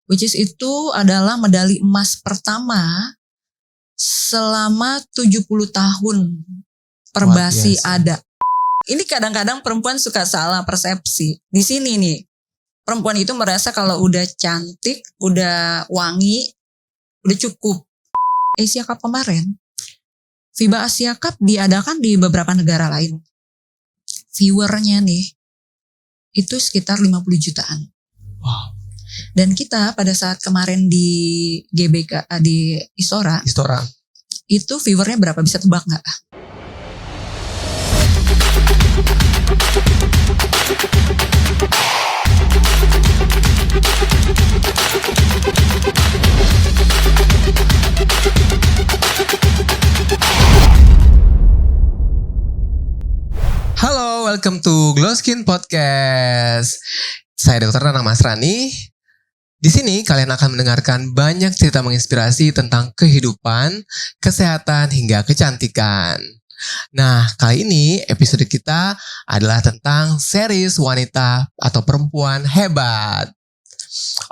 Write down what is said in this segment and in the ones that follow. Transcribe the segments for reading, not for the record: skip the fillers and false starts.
which is itu adalah medali emas pertama selama 70 tahun Perbasi ada. Ini kadang-kadang perempuan suka salah persepsi. Di sini nih, perempuan itu merasa kalau udah cantik, udah wangi, udah cukup. Asia Cup kemarin, FIBA Asia Cup diadakan di beberapa negara lain. Viewernya nih, itu sekitar 50 jutaan. Wow. Dan kita pada saat kemarin di GBK, di Istora, itu viewernya berapa, bisa tebak gak? Halo, welcome to Glow Skin Podcast. Saya Dr. Nanang Masrani. Di sini kalian akan mendengarkan banyak cerita menginspirasi tentang kehidupan, kesehatan, hingga kecantikan. Nah, kali ini episode kita adalah tentang series wanita atau perempuan hebat.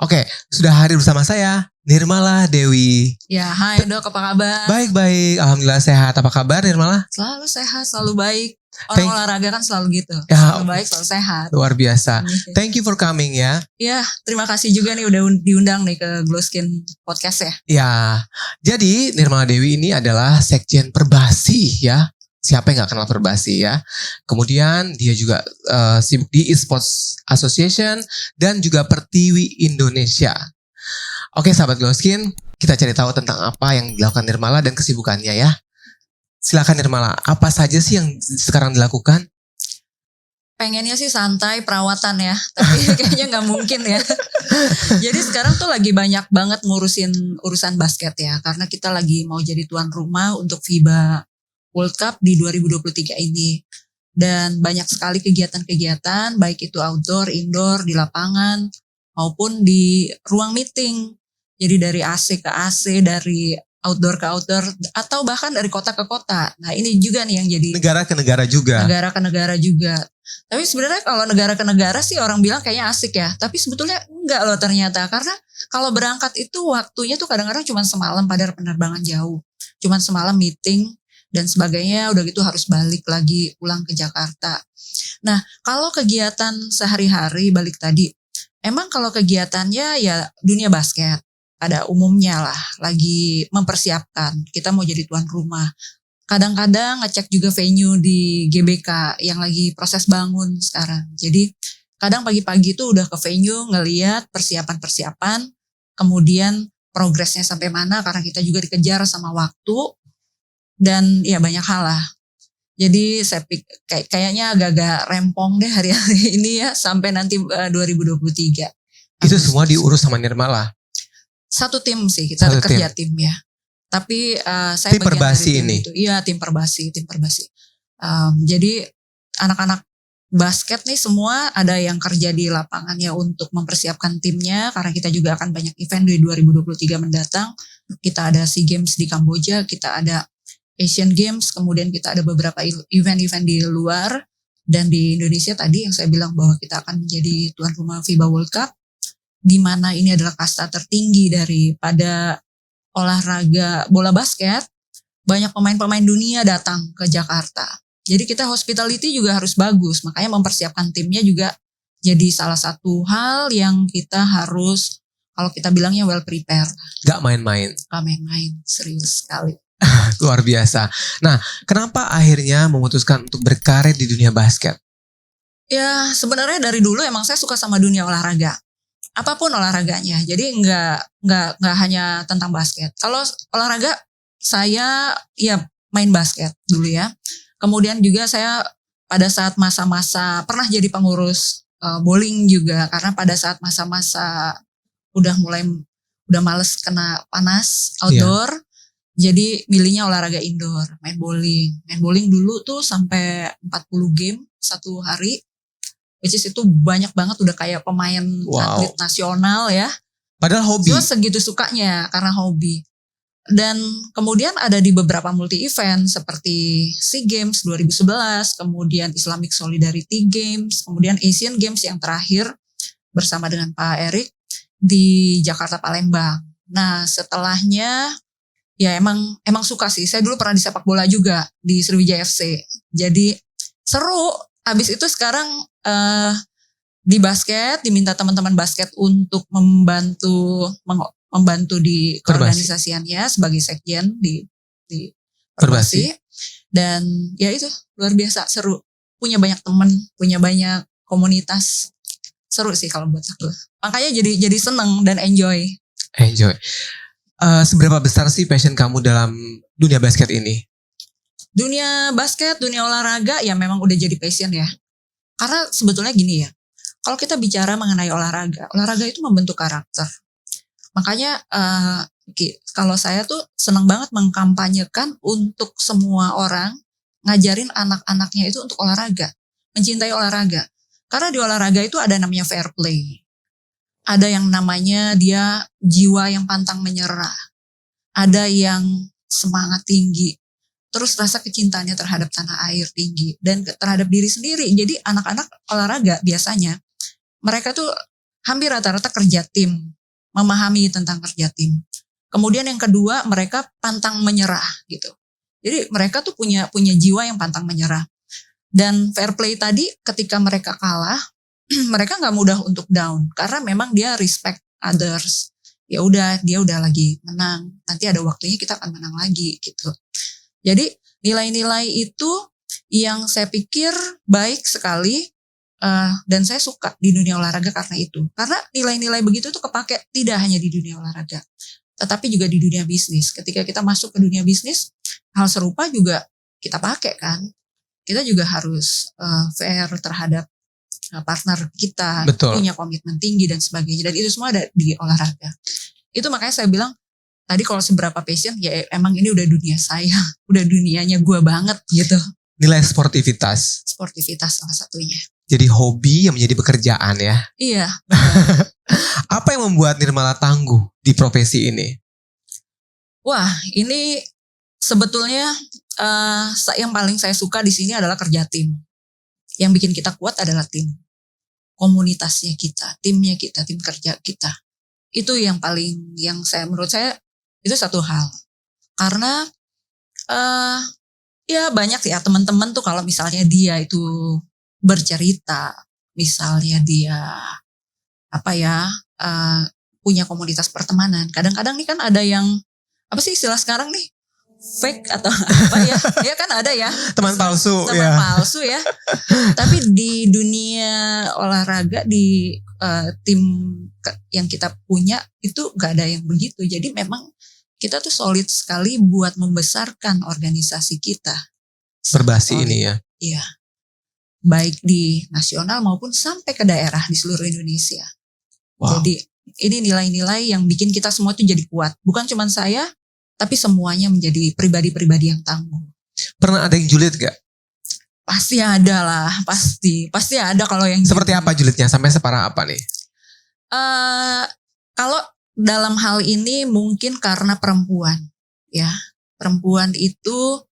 Oke, sudah hadir bersama saya, Nirmala Dewi. Ya, hai Dok, apa kabar? Baik, alhamdulillah sehat. Apa kabar Nirmala? Selalu sehat, selalu baik. Orang olahraga kan selalu gitu, ya, selalu baik, selalu sehat. Luar biasa. Thank you for coming ya. Ya, terima kasih juga nih udah diundang nih ke Glow Skin Podcast ya. Ya, jadi Nirmala Dewi ini adalah Sekjen Perbasi ya. Siapa yang gak kenal Perbasi ya. Kemudian dia juga sibuk di Esports Association dan juga Pertiwi Indonesia. Oke sahabat Glow Skin, kita cari tahu tentang apa yang dilakukan Nirmala dan kesibukannya ya. Silakan Nirmala, apa saja sih yang sekarang dilakukan? Pengennya sih santai perawatan ya, tapi kayaknya gak mungkin ya. Jadi sekarang tuh lagi banyak banget ngurusin urusan basket ya, karena kita lagi mau jadi tuan rumah untuk FIBA World Cup di 2023 ini. Dan banyak sekali kegiatan-kegiatan, baik itu outdoor, indoor, di lapangan, maupun di ruang meeting. Jadi dari AC ke AC, dari outdoor ke outdoor, atau bahkan dari kota ke kota. Nah ini juga nih yang jadi negara ke negara juga. Negara ke negara juga. Tapi sebenarnya kalau negara ke negara sih orang bilang kayaknya asik ya. Tapi sebetulnya enggak loh ternyata. Karena kalau berangkat itu waktunya tuh kadang-kadang cuma semalam pada penerbangan jauh. Cuma semalam meeting dan sebagainya, udah gitu harus balik lagi pulang ke Jakarta. Nah kalau kegiatan sehari-hari balik tadi, emang kalau kegiatannya ya dunia basket. Pada umumnya lah, lagi mempersiapkan, kita mau jadi tuan rumah. Kadang-kadang ngecek juga venue di GBK yang lagi proses bangun sekarang. Jadi kadang pagi-pagi tuh udah ke venue ngeliat persiapan-persiapan, kemudian progresnya sampai mana karena kita juga dikejar sama waktu, dan ya banyak hal lah. Jadi saya kayaknya agak-agak rempong deh hari-hari ini ya, sampai nanti 2023. Itu semua diurus sama Nirmala? Satu tim sih, kita ada kerja tim ya. Tapi saya tim Perbasi ini. Iya, tim Perbasi. Jadi anak-anak basket nih semua ada yang kerja di lapangannya untuk mempersiapkan timnya, karena kita juga akan banyak event di 2023 mendatang. Kita ada SEA Games di Kamboja, kita ada Asian Games, kemudian kita ada beberapa event-event di luar, dan di Indonesia tadi yang saya bilang bahwa kita akan menjadi tuan rumah FIBA World Cup, di mana ini adalah kasta tertinggi daripada olahraga bola basket. Banyak pemain-pemain dunia datang ke Jakarta. Jadi kita hospitality juga harus bagus, makanya mempersiapkan timnya juga jadi salah satu hal yang kita harus, kalau kita bilangnya well prepared. Gak main-main. Serius sekali. Luar biasa. Nah, kenapa akhirnya memutuskan untuk berkarir di dunia basket? Ya sebenarnya dari dulu emang saya suka sama dunia olahraga. Apapun olahraganya, jadi nggak hanya tentang basket. Kalau olahraga saya ya main basket dulu ya. Kemudian juga saya pada saat masa-masa pernah jadi pengurus bowling juga, karena pada saat masa-masa udah males kena panas outdoor, jadi milihnya olahraga indoor, main bowling. Main bowling dulu tuh sampai 40 game satu hari. Which is itu banyak banget, udah kayak pemain atlet nasional ya. Padahal hobi. Terus segitu sukanya karena hobi. Dan kemudian ada di beberapa multi event seperti SEA Games 2011, kemudian Islamic Solidarity Games, kemudian Asian Games yang terakhir bersama dengan Pak Erik. di Jakarta Palembang. Nah setelahnya ya emang suka sih. Saya dulu pernah di sepak bola juga di Sriwijaya FC. Jadi seru. Habis itu sekarang di basket diminta teman-teman basket untuk membantu di keorganisasiannya sebagai sekjen di Perbasi. Dan ya itu luar biasa seru. Punya banyak teman, punya banyak komunitas. Seru sih kalau buat aku. Makanya jadi seneng dan enjoy. Seberapa besar sih passion kamu dalam dunia basket ini? Dunia basket, dunia olahraga ya memang udah jadi passion ya. Karena sebetulnya gini ya. Kalau kita bicara mengenai olahraga itu membentuk karakter. Makanya kalau saya tuh senang banget mengkampanyekan untuk semua orang ngajarin anak-anaknya itu untuk olahraga, mencintai olahraga. Karena di olahraga itu ada namanya fair play. Ada yang namanya dia jiwa yang pantang menyerah. Ada yang semangat tinggi. Terus rasa kecintaannya terhadap tanah air tinggi. Dan terhadap diri sendiri. Jadi anak-anak olahraga biasanya mereka tuh hampir rata-rata kerja tim. Memahami tentang kerja tim. Kemudian yang kedua mereka pantang menyerah gitu. Jadi mereka tuh punya jiwa yang pantang menyerah. Dan fair play tadi ketika mereka kalah, mereka nggak mudah untuk down karena memang dia respect others. Ya udah dia udah lagi menang, nanti ada waktunya kita akan menang lagi gitu. Jadi nilai-nilai itu yang saya pikir baik sekali dan saya suka di dunia olahraga karena itu. Karena nilai-nilai begitu tuh kepake tidak hanya di dunia olahraga, tetapi juga di dunia bisnis. Ketika kita masuk ke dunia bisnis, hal serupa juga kita pakai kan. Kita juga harus fair terhadap partner kita, Betul. Punya komitmen tinggi dan sebagainya. Dan itu semua ada di olahraga. Itu makanya saya bilang, tadi kalau seberapa passion, ya emang ini udah dunia saya. Udah dunianya gue banget gitu. Nilai sportivitas. Sportivitas salah satunya. Jadi hobi yang menjadi pekerjaan ya. Iya. Apa yang membuat Nirmala tangguh di profesi ini? Wah, ini sebetulnya yang paling saya suka di sini adalah kerja tim. Yang bikin kita kuat adalah tim. Komunitasnya kita, timnya kita, tim kerja kita. Itu yang paling, menurut saya itu satu hal. Karena ya banyak ya teman-teman tuh kalau misalnya dia itu bercerita, misalnya dia punya komunitas pertemanan. Kadang-kadang nih kan ada yang apa sih istilah sekarang nih? Fake atau apa ya? Ya kan ada ya. Teman palsu ya. Tapi di dunia olahraga di tim yang kita punya itu gak ada yang begitu. Jadi memang kita tuh solid sekali buat membesarkan organisasi kita. Perbasi ini ya. Iya. Baik di nasional maupun sampai ke daerah di seluruh Indonesia. Wow. Jadi ini nilai-nilai yang bikin kita semua tuh jadi kuat. Bukan cuma saya, tapi semuanya menjadi pribadi-pribadi yang tangguh. Pernah ada yang julid gak? Pasti ada lah, pasti ada kalau yang seperti julid. Apa julidnya? Sampai separah apa nih? Kalau dalam hal ini mungkin karena perempuan, ya perempuan itu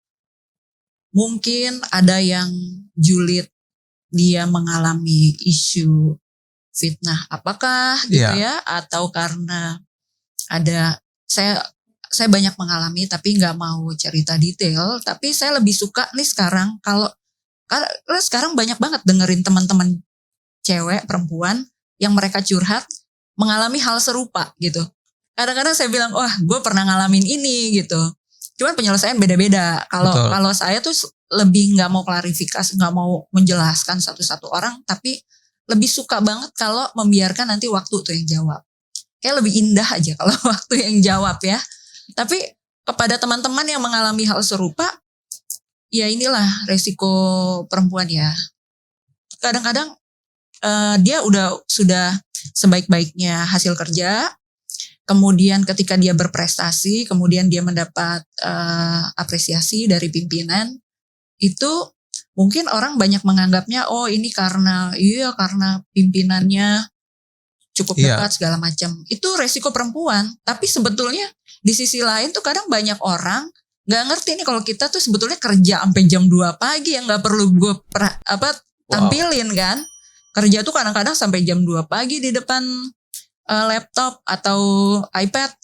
mungkin ada yang julid dia mengalami isu fitnah, apakah gitu ya? Atau karena ada saya banyak mengalami tapi nggak mau cerita detail. Tapi saya lebih suka nih sekarang karena sekarang banyak banget dengerin teman-teman cewek perempuan yang mereka curhat mengalami hal serupa gitu. Kadang-kadang saya bilang wah gue pernah ngalamin ini gitu. Cuman penyelesaian beda-beda. Kalau saya tuh lebih nggak mau klarifikasi, nggak mau menjelaskan satu-satu orang, tapi lebih suka banget kalau membiarkan nanti waktu tuh yang jawab. Kayak lebih indah aja kalau waktu yang jawab ya. Tapi kepada teman-teman yang mengalami hal serupa, ya inilah resiko perempuan ya. Kadang-kadang dia sudah sebaik-baiknya hasil kerja, kemudian ketika dia berprestasi, kemudian dia mendapat apresiasi dari pimpinan, itu mungkin orang banyak menganggapnya oh ini karena pimpinannya cukup dekat segala macam. Itu resiko perempuan. Tapi sebetulnya di sisi lain tuh kadang banyak orang nggak ngerti nih kalau kita tuh sebetulnya kerja sampai jam 2 pagi yang nggak perlu gue tampilin kan. Kerja tuh kadang-kadang sampai jam 2 pagi di depan laptop atau iPad,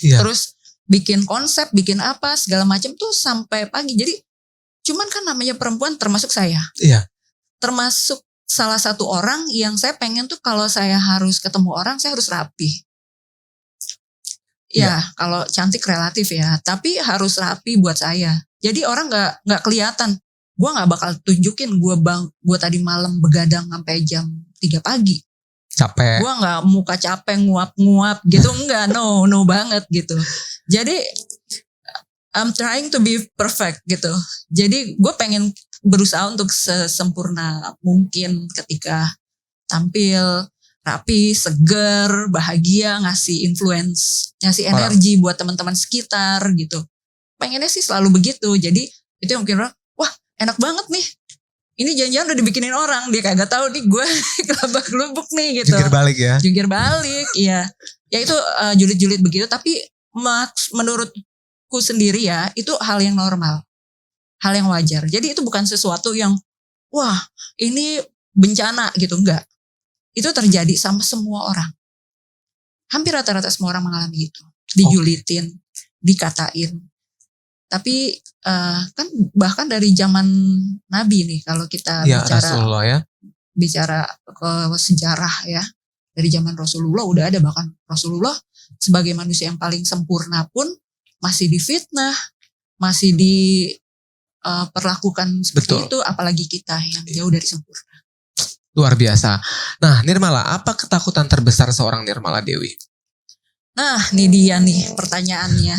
Iya. terus bikin konsep, bikin apa segala macam tuh sampai pagi. Jadi cuman kan namanya perempuan, termasuk saya, Iya. termasuk salah satu orang yang saya pengen tuh kalau saya harus ketemu orang saya harus rapi. Ya, kalau cantik relatif ya, tapi harus rapi buat saya. Jadi orang nggak kelihatan. Gue nggak bakal tunjukin gue tadi malam begadang sampai jam 3 pagi. Capek. Gue nggak muka capek nguap-nguap gitu, enggak, no banget gitu. Jadi I'm trying to be perfect gitu. Jadi gue pengen berusaha untuk sesempurna mungkin ketika tampil, rapi, seger, bahagia, ngasih influence, ngasih energi buat teman-teman sekitar gitu. Pengennya sih selalu begitu. Jadi itu yang mungkin orang, wah enak banget nih. Ini jangan-jangan udah dibikinin orang, dia kagak tahu nih gue kelabak gelubuk nih gitu. Jungkir balik ya. Jungkir balik, iya. Ya itu julid-julid begitu, tapi menurutku sendiri ya, itu hal yang normal. Hal yang wajar. Jadi itu bukan sesuatu yang, wah ini bencana gitu, enggak. Itu terjadi sama semua orang. Hampir rata-rata semua orang mengalami itu. Dijulitin, dikatain. Tapi kan bahkan dari zaman Nabi nih kalau kita bicara ke sejarah ya, dari zaman Rasulullah udah ada, bahkan Rasulullah sebagai manusia yang paling sempurna pun masih difitnah, masih diperlakukan seperti itu, apalagi kita yang jauh dari sempurna. Luar biasa. Nah, Nirmala, apa ketakutan terbesar seorang Nirmala Dewi? Nah, ini dia nih pertanyaannya.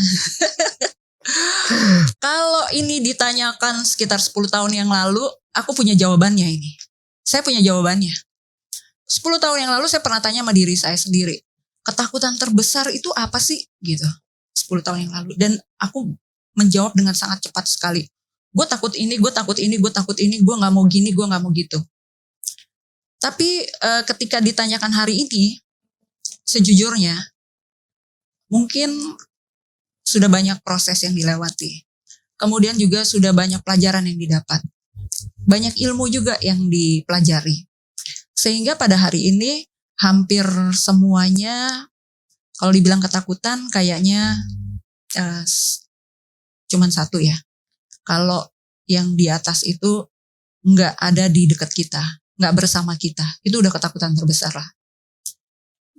Kalau ini ditanyakan sekitar 10 tahun yang lalu, aku punya jawabannya ini. Saya punya jawabannya. 10 tahun yang lalu saya pernah tanya sama diri saya sendiri. Ketakutan terbesar itu apa sih? Gitu. 10 tahun yang lalu. Dan aku menjawab dengan sangat cepat sekali. Gue takut ini, gue takut ini, gue takut ini, gue gak mau gini, gue gak mau gitu. Tapi ketika ditanyakan hari ini, sejujurnya, mungkin sudah banyak proses yang dilewati. Kemudian juga sudah banyak pelajaran yang didapat. Banyak ilmu juga yang dipelajari. Sehingga pada hari ini hampir semuanya, kalau dibilang ketakutan kayaknya cuman satu ya. Kalau yang di atas itu nggak ada di dekat kita, nggak bersama kita, itu udah ketakutan terbesar lah.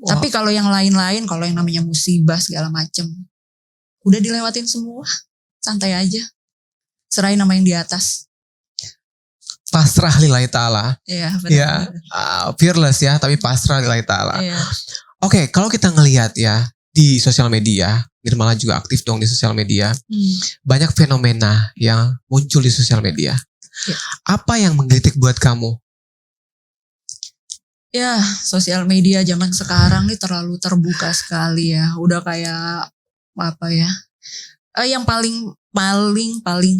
Wow. Tapi kalau yang lain-lain, kalau yang namanya musibah segala macem, udah dilewatin semua, santai aja. Serahin nama yang di atas. Pasrah lillahi ta'ala. Iya benar. Ya, fearless ya, tapi pasrah lillahi ta'ala. Iya. Oke, kalau kita ngelihat ya, di sosial media, Nirmala juga aktif dong di sosial media. Banyak fenomena yang muncul di sosial media. Ya. Apa yang menggelitik buat kamu? Ya, sosial media zaman sekarang nih terlalu terbuka sekali ya. Udah kayak apa ya? Yang paling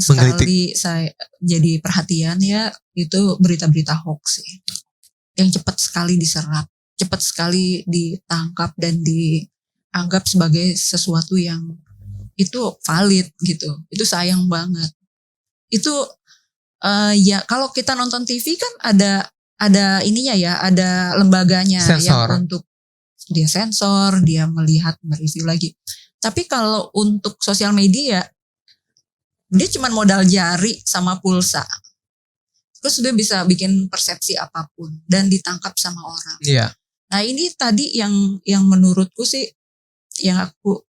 sekali saya jadi perhatian ya itu berita-berita hoax sih. Yang cepat sekali diserap, cepat sekali ditangkap dan dianggap sebagai sesuatu yang itu valid gitu. Itu sayang banget. Itu ya kalau kita nonton TV kan ada ininya ya, ada lembaganya sensor. Yang untuk dia sensor, dia melihat, mereview lagi. Tapi kalau untuk sosial media, dia cuma modal jari sama pulsa. Terus dia bisa bikin persepsi apapun dan ditangkap sama orang. Iya. Nah ini tadi yang menurutku sih, yang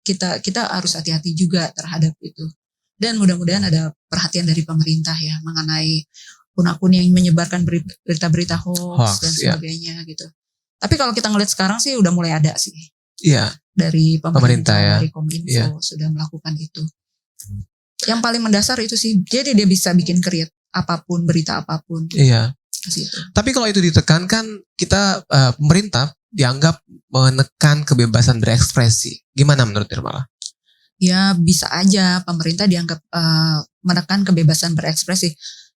kita harus hati-hati juga terhadap itu. Dan mudah-mudahan ada perhatian dari pemerintah ya mengenai akun-akun yang menyebarkan berita-berita hoax dan sebagainya gitu. Tapi kalau kita ngeliat sekarang sih udah mulai ada sih. Iya. Dari pemerintah ya. Dari Kominfo sudah melakukan itu. Yang paling mendasar itu sih. Jadi dia bisa bikin create apapun, berita apapun. Iya. Kesitu. Tapi kalau itu ditekankan, kita pemerintah dianggap menekan kebebasan berekspresi. Gimana menurut Nirmala? Ya bisa aja pemerintah dianggap menekan kebebasan berekspresi.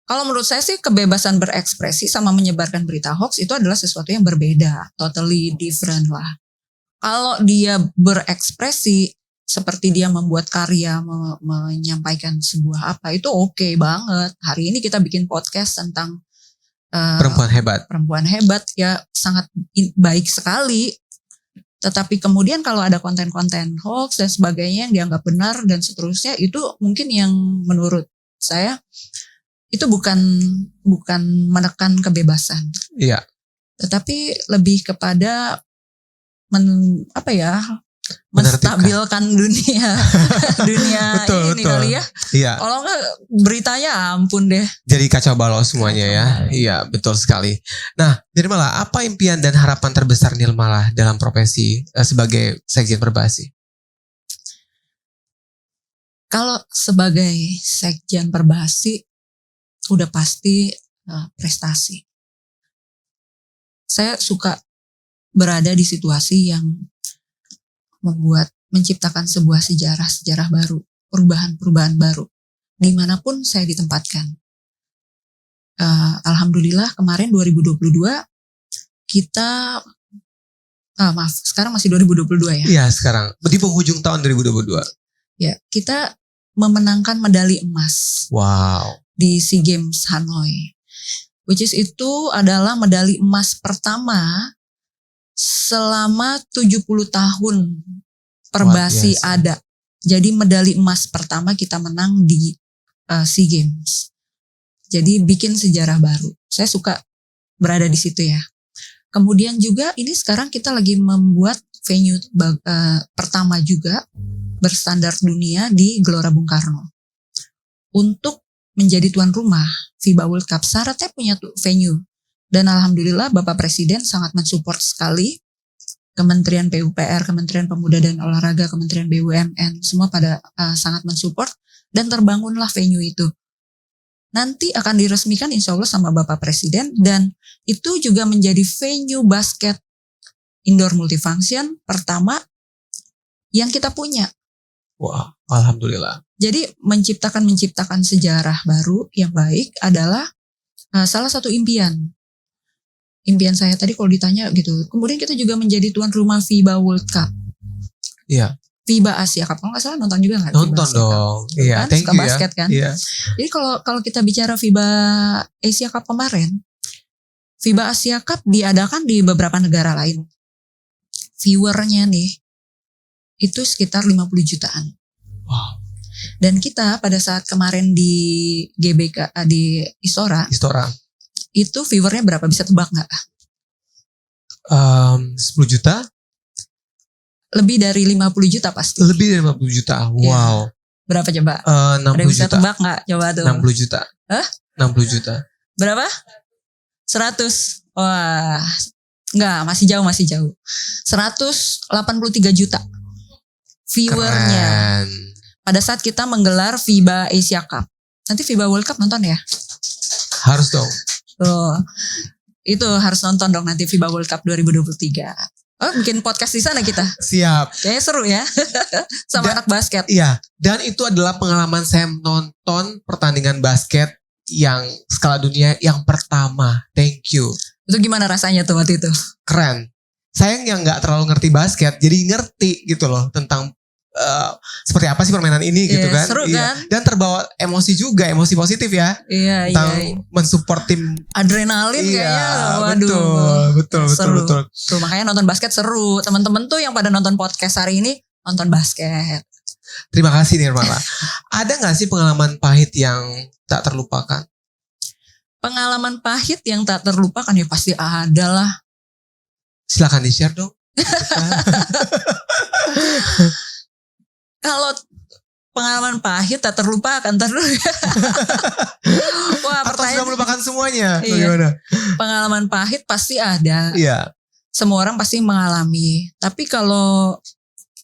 Kalau menurut saya sih kebebasan berekspresi sama menyebarkan berita hoax itu adalah sesuatu yang berbeda, totally different lah. Kalau dia berekspresi seperti dia membuat karya, menyampaikan sebuah apa, itu oke banget. Hari ini kita bikin podcast tentang perempuan hebat. Perempuan hebat ya sangat baik sekali. Tetapi kemudian kalau ada konten-konten hoax dan sebagainya yang dianggap benar dan seterusnya, itu mungkin yang menurut saya itu bukan menekan kebebasan. Iya. Tetapi lebih kepada Menertibkan. menstabilkan dunia Betul, ini betul. kali ya. Iya. Kalau enggak beritanya ampun deh. Jadi kacau balau semuanya ya. Iya, betul sekali. Nah, Nirmala, apa impian dan harapan terbesar Nirmala dalam profesi sebagai Sekjen Perbasi? Kalau sebagai Sekjen Perbasi udah pasti prestasi. Saya suka berada di situasi yang menciptakan sebuah sejarah baru, perubahan baru, dimanapun saya ditempatkan. Alhamdulillah kemarin 2022 kita, sekarang masih 2022 ya. Iya, sekarang di penghujung tahun 2022. Ya, kita memenangkan medali emas. Wow. Di SEA Games Hanoi. Which is itu adalah medali emas pertama selama 70 tahun Perbasi ada. Jadi medali emas pertama kita menang di SEA Games. Jadi bikin sejarah baru. Saya suka berada di situ ya. Kemudian juga ini sekarang kita lagi membuat venue pertama juga berstandar dunia di Gelora Bung Karno. Untuk menjadi tuan rumah FIBA World Cup, syaratnya punya venue. Dan alhamdulillah Bapak Presiden sangat mensupport sekali. Kementerian PUPR, Kementerian Pemuda dan Olahraga, Kementerian BUMN, semua pada sangat mensupport dan terbangunlah venue itu. Nanti akan diresmikan insya Allah sama Bapak Presiden dan itu juga menjadi venue basket indoor multifunction pertama yang kita punya. Wah, alhamdulillah. Jadi menciptakan sejarah baru yang baik adalah salah satu impian saya tadi kalau ditanya gitu. Kemudian kita juga menjadi tuan rumah FIBA World Cup. Iya. FIBA Asia Cup. Kalau nggak salah nonton juga nggak? Nonton dong. Iya, kan? thank Suka you basket ya. kan? Iya. Jadi kalau kita bicara FIBA Asia Cup kemarin, FIBA Asia Cup diadakan di beberapa negara lain. Viewernya nih itu sekitar 50 jutaan. Wow. Dan kita pada saat kemarin di GBK di Istora itu viewernya berapa, bisa tebak nggak? 10 juta? Lebih dari 50 juta pasti. Lebih dari 50 juta. Wow. Ya. Berapa coba? 60 Ada bisa juta. tebak nggak? Coba tuh. 60 juta. Hah? 60 juta. Berapa? 100. Wah. Enggak, masih jauh. 183 juta viewernya. Keren. Pada saat kita menggelar FIBA Asia Cup. Nanti FIBA World Cup nonton ya? Harus dong. Tuh. Itu harus nonton dong nanti FIBA World Cup 2023. Oh, bikin podcast di sana kita. Siap. Kayaknya seru ya. Sama anak basket. Iya. Dan itu adalah pengalaman saya nonton pertandingan basket yang skala dunia yang pertama. Thank you. Itu gimana rasanya tuh waktu itu? Keren. Sayang yang gak terlalu ngerti basket. Jadi ngerti gitu loh tentang seperti apa sih permainan ini gitu kan. Seru kan. Dan terbawa emosi juga. Emosi positif ya. Iya. Mensupport tim. Adrenalin kayaknya. Waduh. Betul. Tuh makanya nonton basket seru. Teman-teman tuh yang pada nonton podcast hari ini nonton basket. Terima kasih Nirmala. Ada gak sih pengalaman pahit yang tak terlupakan? Pengalaman pahit yang tak terlupakan ya pasti ada lah. Silakan di-share dong. Kalau pengalaman pahit tak terlupakan, ntar dulu. Wah, atau sudah melupakan semuanya? Iya. Bagaimana? Pengalaman pahit pasti ada. Iya. Semua orang pasti mengalami. Tapi kalau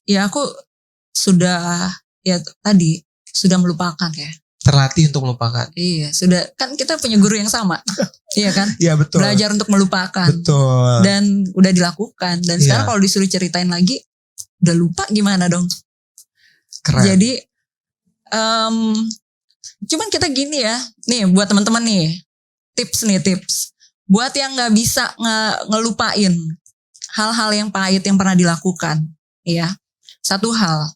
ya aku sudah melupakan ya. Terlatih untuk melupakan. Iya, sudah, kan kita punya guru yang sama. Iya kan? Iya, betul. Belajar untuk melupakan. Betul. Dan udah dilakukan. Dan sekarang kalau disuruh ceritain lagi, udah lupa gimana dong? Keren. Jadi cuman kita gini ya, nih buat teman-teman nih, tips. Buat yang nggak bisa ngelupain hal-hal yang pahit yang pernah dilakukan, ya. Satu hal,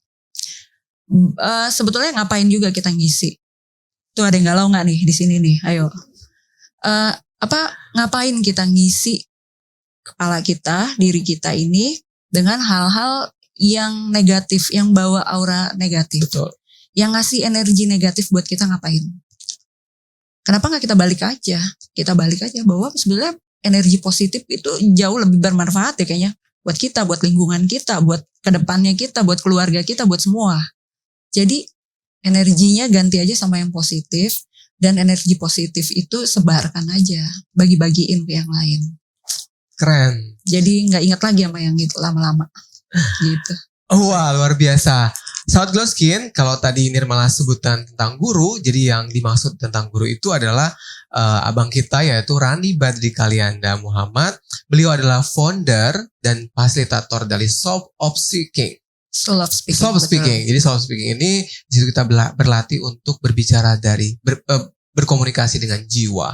sebetulnya ngapain juga kita ngisi? Tuh ada yang galau nggak nih di sini nih? Ayo, ngapain kita ngisi kepala kita, diri kita ini dengan hal-hal yang negatif, yang bawa aura negatif, Betul. yang ngasih energi negatif buat kita ngapain. Kenapa nggak kita balik aja? Kita balik aja bahwa sebenarnya energi positif itu jauh lebih bermanfaat ya kayaknya. Buat kita, buat lingkungan kita, buat kedepannya kita, buat keluarga kita, buat semua. Jadi energinya ganti aja sama yang positif. Dan energi positif itu sebarkan aja. Bagi-bagiin ke yang lain. Keren. Jadi gak ingat lagi sama yang itu lama-lama. Gitu. Wah, luar biasa. Sahabat Glow Skin, kalau tadi Nirmala sebutan tentang guru, jadi yang dimaksud tentang guru itu adalah abang kita, yaitu Rani Badri Kalianda Muhammad. Beliau adalah founder dan fasilitator dari Soul of Speaking. Soul of Speaking. Soul of Speaking. Jadi Soul of Speaking ini di situ kita berlatih untuk berbicara dari berkomunikasi dengan jiwa,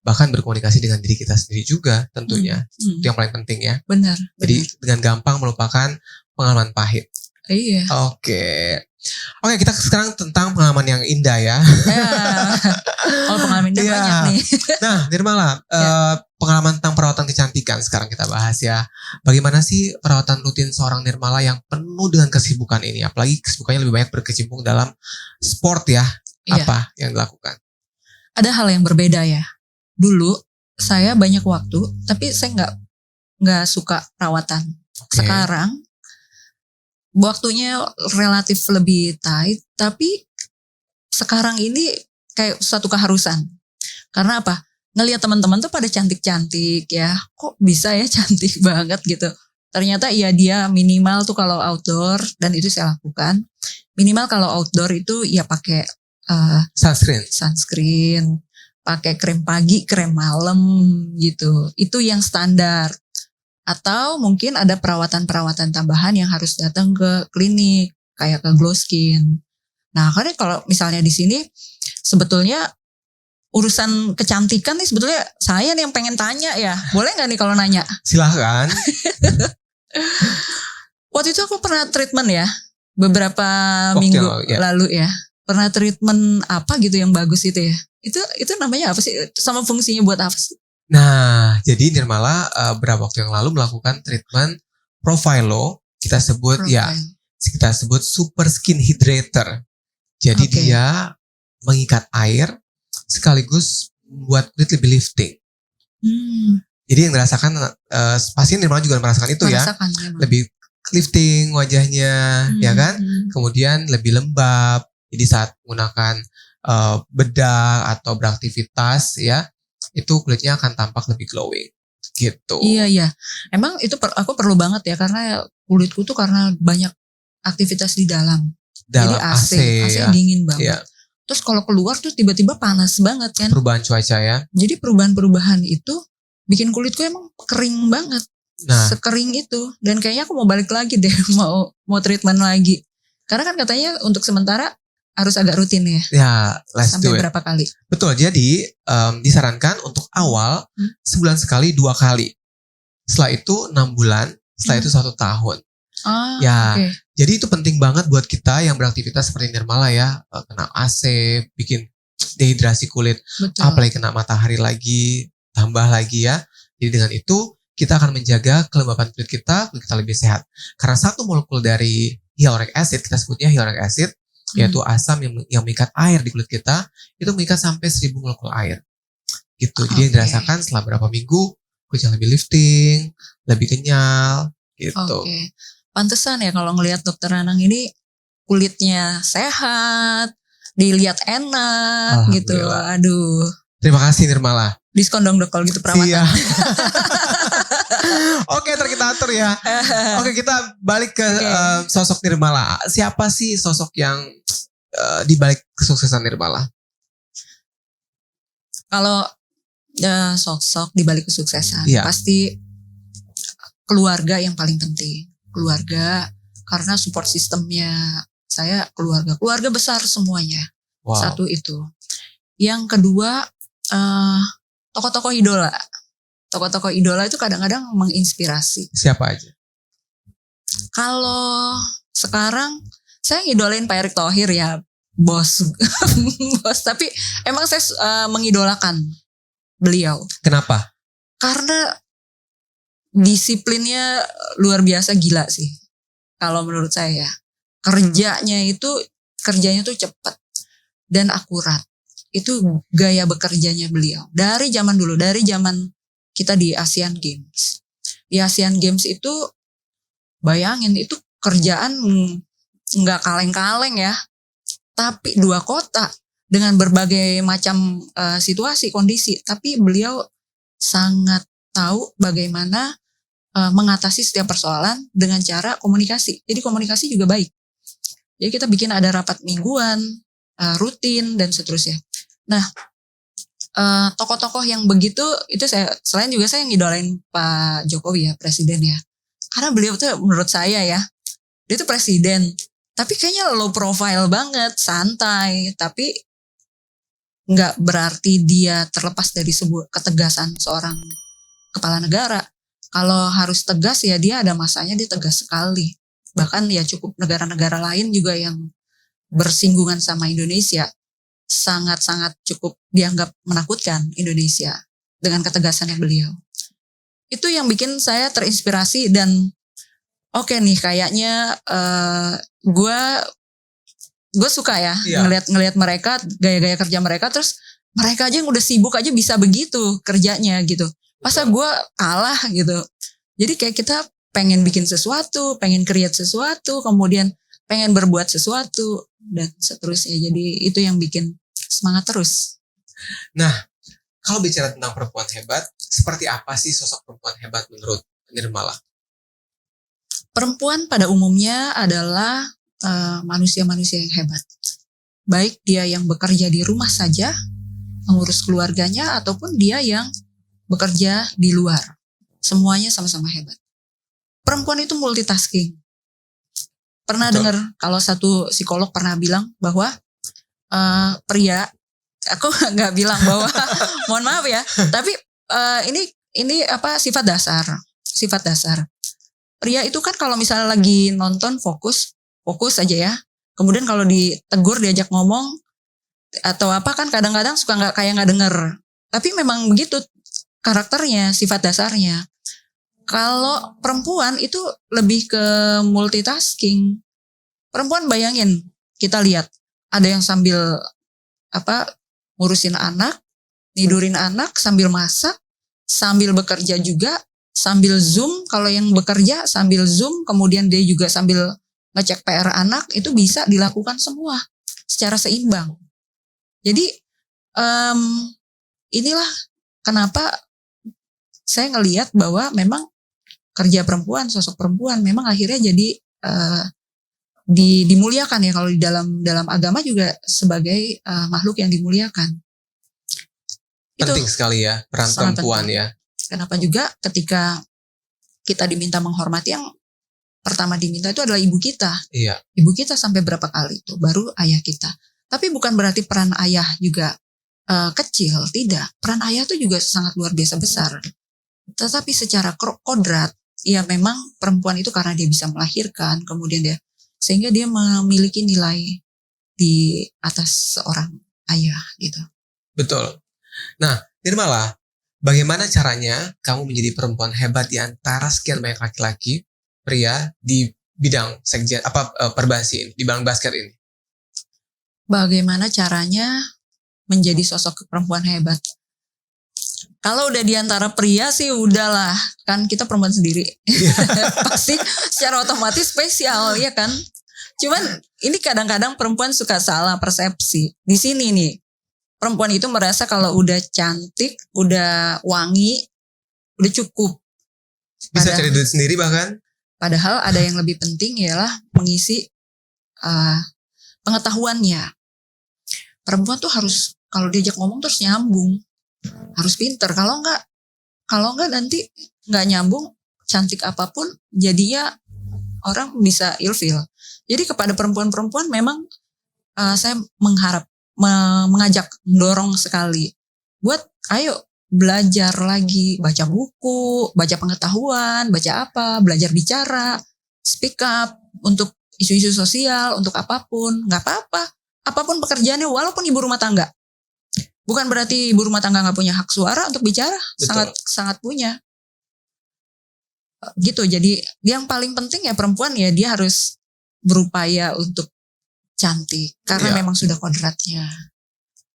bahkan berkomunikasi dengan diri kita sendiri juga tentunya. Itu yang paling penting ya. Benar. Jadi dengan gampang melupakan pengalaman pahit. Iya. Oke, kita sekarang tentang pengalaman yang indah ya. Kalau pengalaman indah banyak nih. Nah, Nirmala, pengalaman tentang perawatan kecantikan sekarang kita bahas ya. Bagaimana sih perawatan rutin seorang Nirmala yang penuh dengan kesibukan ini? Apalagi kesibukannya lebih banyak berkecimpung dalam sport ya. Iya. Apa yang dilakukan? Ada hal yang berbeda ya. Dulu saya banyak waktu, tapi saya nggak suka perawatan. Okay. Sekarang waktunya relatif lebih tight, tapi sekarang ini kayak suatu keharusan. Karena apa? Ngelihat teman-teman tuh pada cantik-cantik ya. Kok bisa ya cantik banget gitu. Ternyata ya dia minimal tuh kalau outdoor, dan itu saya lakukan. Minimal kalau outdoor itu ya pakai sunscreen, pakai krem pagi, krem malam gitu. Itu yang standar. Atau mungkin ada perawatan-perawatan tambahan yang harus datang ke klinik, kayak ke Glow Skin. Nah, karena kalau misalnya di sini sebetulnya urusan kecantikan nih sebetulnya saya nih yang pengen tanya ya. Boleh nggak nih kalau nanya? Silahkan. Waktu itu aku pernah treatment ya, beberapa Oke, minggu lalu ya. Pernah treatment apa gitu yang bagus itu ya. Itu namanya apa sih? Sama fungsinya buat apa sih? Nah, jadi Nirmala beberapa waktu yang lalu melakukan treatment Profilo, kita sebut Super Skin Hydrator. Jadi dia mengikat air sekaligus membuat kulit lebih lifting. Jadi yang dirasakan pasti Nirmala juga merasakan itu ya. Lebih lifting wajahnya, ya kan? Kemudian lebih lembab. Jadi saat menggunakan bedak atau beraktivitas ya, itu kulitnya akan tampak lebih glowing gitu. Iya. Emang itu aku perlu banget ya, karena kulitku tuh karena banyak aktivitas di dalam. Jadi AC ya. Dingin banget. Ya. Terus kalau keluar tuh tiba-tiba panas banget kan. Perubahan cuaca ya. Jadi perubahan-perubahan itu bikin kulitku emang kering banget. Nah. Sekering itu. Dan kayaknya aku mau balik lagi deh, mau treatment lagi. Karena kan katanya untuk sementara harus agak rutin ya. Ya, let's sampai do it. Berapa kali? Betul. Jadi disarankan untuk awal sebulan sekali 2 kali. Setelah itu 6 bulan. Setelah itu 1 tahun. Jadi itu penting banget buat kita yang beraktivitas seperti Nirmala ya. Kena AC, bikin dehidrasi kulit. Betul. Apalagi kena matahari lagi, tambah lagi ya. Jadi dengan itu kita akan menjaga kelembapan kulit kita lebih sehat. Karena satu molekul dari hyaluronic acid, kita sebutnya hyaluronic acid, yaitu asam yang mengikat air di kulit kita, itu mengikat sampai 1000 molekul air. Gitu. Jadi yang dirasakan setelah berapa minggu, kulitnya lebih lifting, lebih kenyal, gitu. Pantesan ya kalau ngelihat Dokter Nanang ini kulitnya sehat, dilihat enak gitu. Aduh. Terima kasih Nirmala. Diskon dong dok kalau gitu perawatan. Iya. Oke, ntar kita atur ya. Oke, kita balik ke sosok Nirmala. Siapa sih sosok yang di balik kesuksesan Nirmala? Kalau sosok di balik kesuksesan, pasti keluarga yang paling penting. Keluarga, karena support sistemnya saya keluarga besar semuanya. Wow. Satu itu. Yang kedua, tokoh-tokoh idola. Tokoh-tokoh idola itu kadang-kadang menginspirasi. Siapa aja? Kalau sekarang saya ngidolain Pak Erick Thohir ya, bos. Tapi emang saya mengidolakan beliau. Kenapa? Karena disiplinnya luar biasa gila sih. Kalau menurut saya kerjanya tuh cepat dan akurat. Itu gaya bekerjanya beliau. Dari zaman dulu, dari zaman kita di Asian Games. Di Asian Games itu bayangin itu kerjaan nggak kaleng-kaleng ya. Tapi 2 kota dengan berbagai macam situasi, kondisi. Tapi beliau sangat tahu bagaimana mengatasi setiap persoalan dengan cara komunikasi. Jadi komunikasi juga baik. Jadi kita bikin ada rapat mingguan, rutin dan seterusnya. Nah, tokoh-tokoh yang begitu itu selain juga saya ngidolain Pak Jokowi ya, presiden ya. Karena beliau tuh menurut saya ya, dia tuh presiden, tapi kayaknya low profile banget, santai, tapi nggak berarti dia terlepas dari sebuah ketegasan seorang kepala negara. Kalau harus tegas ya dia ada masanya dia tegas sekali. Bahkan ya cukup negara-negara lain juga yang bersinggungan sama Indonesia sangat-sangat cukup dianggap menakutkan Indonesia dengan ketegasannya beliau. Itu yang bikin saya terinspirasi dan oke nih kayaknya gue suka ya ngelihat mereka gaya-gaya kerja mereka, terus mereka aja yang udah sibuk aja bisa begitu kerjanya gitu. Masa gue kalah gitu. Jadi kayak kita pengen bikin sesuatu, pengen create sesuatu, kemudian pengen berbuat sesuatu dan seterusnya. Jadi itu yang bikin semangat terus. Nah, kalau bicara tentang perempuan hebat, seperti apa sih sosok perempuan hebat menurut Nirmala? Perempuan pada umumnya adalah manusia-manusia yang hebat. Baik dia yang bekerja di rumah saja, mengurus keluarganya, ataupun dia yang bekerja di luar. Semuanya sama-sama hebat. Perempuan itu multitasking. Pernah dengar kalau satu psikolog pernah bilang bahwa pria, aku nggak bilang bahwa, mohon maaf ya, tapi ini apa sifat dasar. Pria itu kan kalau misalnya lagi nonton fokus aja ya. Kemudian kalau ditegur diajak ngomong atau apa kan kadang-kadang suka nggak denger. Tapi memang begitu karakternya, sifat dasarnya. Kalau perempuan itu lebih ke multitasking. Perempuan bayangin, kita lihat ada yang sambil ngurusin anak, tidurin anak, sambil masak, sambil bekerja juga, sambil Zoom. Kalau yang bekerja sambil Zoom, kemudian dia juga sambil ngecek PR anak, itu bisa dilakukan semua secara seimbang. Jadi inilah kenapa saya ngelihat bahwa memang kerja perempuan, sosok perempuan memang akhirnya jadi dimuliakan ya, kalau di dalam agama juga sebagai makhluk yang dimuliakan. Penting itu sekali ya peran perempuan penting. Ya. Kenapa juga ketika kita diminta menghormati, yang pertama diminta itu adalah ibu kita. Iya. Ibu kita sampai berapa kali itu, baru ayah kita. Tapi bukan berarti peran ayah juga kecil, tidak. Peran ayah itu juga sangat luar biasa besar. Tetapi secara kodrat, ya memang perempuan itu karena dia bisa melahirkan, kemudian sehingga dia memiliki nilai di atas seorang ayah gitu. Betul. Nah, Nirmala, bagaimana caranya kamu menjadi perempuan hebat di antara sekian banyak laki-laki, pria di bidang perbasi ini, di bidang basket ini? Bagaimana caranya menjadi sosok perempuan hebat? Kalau udah di antara pria sih udahlah, kan kita perempuan sendiri. Pasti secara otomatis spesial, ya kan? Cuman ini kadang-kadang perempuan suka salah persepsi. Di sini nih, perempuan itu merasa kalau udah cantik, udah wangi, udah cukup. Bisa cari duit sendiri bahkan. Padahal ada yang lebih penting ialah mengisi pengetahuannya. Perempuan tuh harus, kalau diajak ngomong terus nyambung. Harus pinter. Kalau enggak nanti enggak nyambung, cantik apapun jadinya orang bisa ilfil. Jadi kepada perempuan-perempuan memang saya mengajak, mendorong sekali buat ayo belajar lagi, baca buku, baca pengetahuan, baca apa, belajar bicara, speak up untuk isu-isu sosial, untuk apapun, nggak apa-apa. Apapun pekerjaannya, walaupun ibu rumah tangga. Bukan berarti ibu rumah tangga nggak punya hak suara untuk bicara, Betul. sangat punya. Gitu. Jadi yang paling penting ya perempuan ya dia harus berupaya untuk cantik karena Iya. memang sudah kodratnya.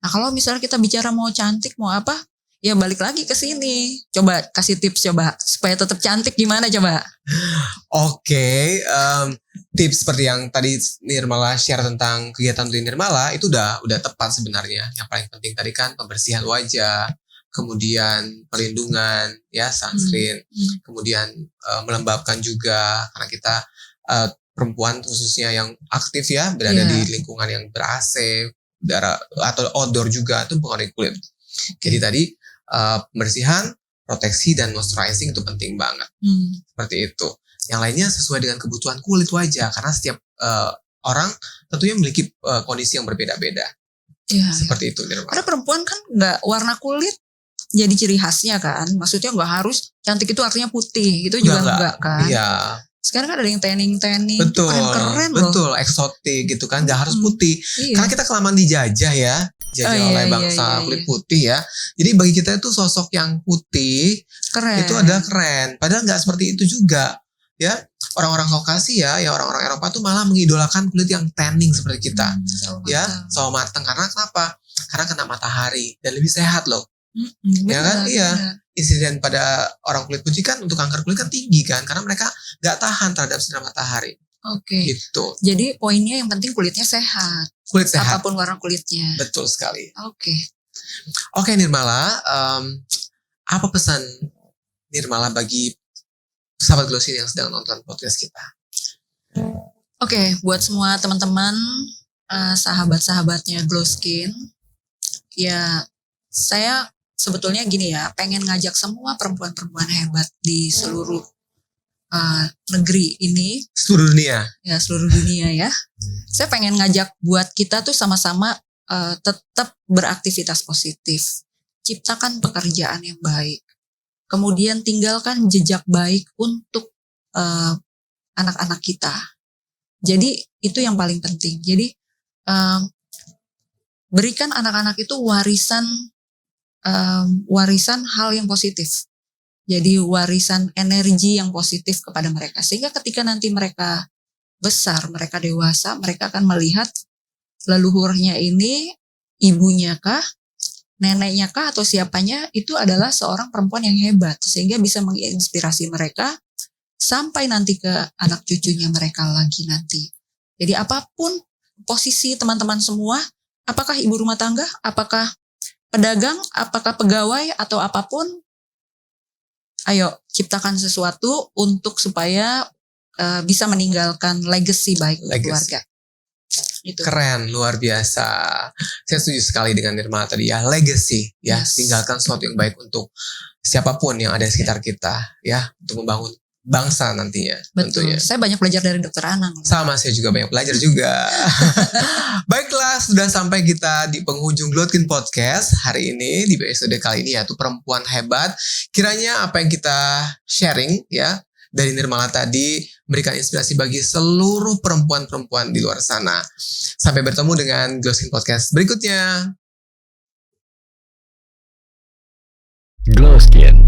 Nah kalau misalnya kita bicara mau cantik mau apa, ya balik lagi ke sini. Coba kasih tips coba supaya tetap cantik gimana coba? Oke, tips seperti yang tadi Nirmala share tentang kegiatan rutin Nirmala itu udah tepat sebenarnya. Yang paling penting tadi kan pembersihan wajah, kemudian perlindungan, ya sunscreen, kemudian melembabkan juga karena kita perempuan khususnya yang aktif ya berada Iya. di lingkungan yang ber-AC, udara atau outdoor juga itu mempengaruhi kulit. Jadi tadi pembersihan, proteksi dan moisturizing itu penting banget. Seperti itu. Yang lainnya sesuai dengan kebutuhan kulit wajah karena setiap orang tentunya memiliki kondisi yang berbeda-beda. Ya, Seperti itu Nirmala. karena perempuan kan nggak warna kulit jadi ciri khasnya kan. Maksudnya nggak harus cantik itu artinya putih. Itu juga enggak kan. Iya, Sekarang kan ada yang tanning betul. keren-keren loh. Betul, eksotik gitu kan. Gak harus putih. Iya. Karena kita kelamaan dijajah ya. Dijajah oleh bangsa kulit putih ya. Jadi bagi kita itu sosok yang putih Keren. itu adalah keren. Padahal nggak seperti itu juga. Ya, orang-orang Kaukasia ya orang-orang Eropa tuh malah mengidolakan kulit yang tanning seperti kita. Ya, sawo matang. Karena kenapa? Karena kena matahari dan lebih sehat loh. Ya kan? Iya. Insiden pada orang kulit putih kan untuk kanker kulit kan tinggi kan karena mereka nggak tahan terhadap sinar matahari. Oke. Gitu. Jadi poinnya yang penting kulitnya sehat. Kulit sehat. Apapun warna kulitnya. Betul sekali. Oke. Oke Nirmala, apa pesan Nirmala bagi sahabat Glow Skin yang sedang nonton podcast kita? Oke, buat semua teman-teman, sahabat-sahabatnya Glow Skin, ya saya sebetulnya gini ya, pengen ngajak semua perempuan-perempuan hebat di seluruh negeri ini, Seluruh dunia. ya seluruh dunia ya. Saya pengen ngajak buat kita tuh sama-sama tetap beraktivitas positif, ciptakan pekerjaan yang baik, kemudian tinggalkan jejak baik untuk anak-anak kita. Jadi itu yang paling penting. Jadi berikan anak-anak itu warisan hal yang positif. Jadi warisan energi yang positif kepada mereka. Sehingga ketika nanti mereka besar, mereka dewasa, mereka akan melihat leluhurnya ini, ibunya kah, neneknya kah, atau siapanya, itu adalah seorang perempuan yang hebat. Sehingga bisa menginspirasi mereka sampai nanti ke anak cucunya mereka lagi nanti. Jadi apapun posisi teman-teman semua, apakah ibu rumah tangga, apakah pedagang, apakah pegawai, atau apapun, ayo ciptakan sesuatu untuk supaya bisa meninggalkan legacy baik untuk keluarga. Itu. Keren, luar biasa. Saya setuju sekali dengan Nirmala tadi ya, legacy ya, Yes. tinggalkan sesuatu yang baik untuk siapapun yang ada di sekitar kita ya, untuk membangun bangsa nantinya. Betul. Tentunya. Saya banyak belajar dari Dokter Anang. Sama, saya juga banyak belajar juga. Baiklah, sudah sampai kita di penghujung Glow Skin Podcast hari ini, di episode kali ini yaitu perempuan hebat. Kiranya apa yang kita sharing ya dari Nirmala tadi memberikan inspirasi bagi seluruh perempuan-perempuan di luar sana. Sampai bertemu dengan Glow Skin Podcast berikutnya. Glow Skin.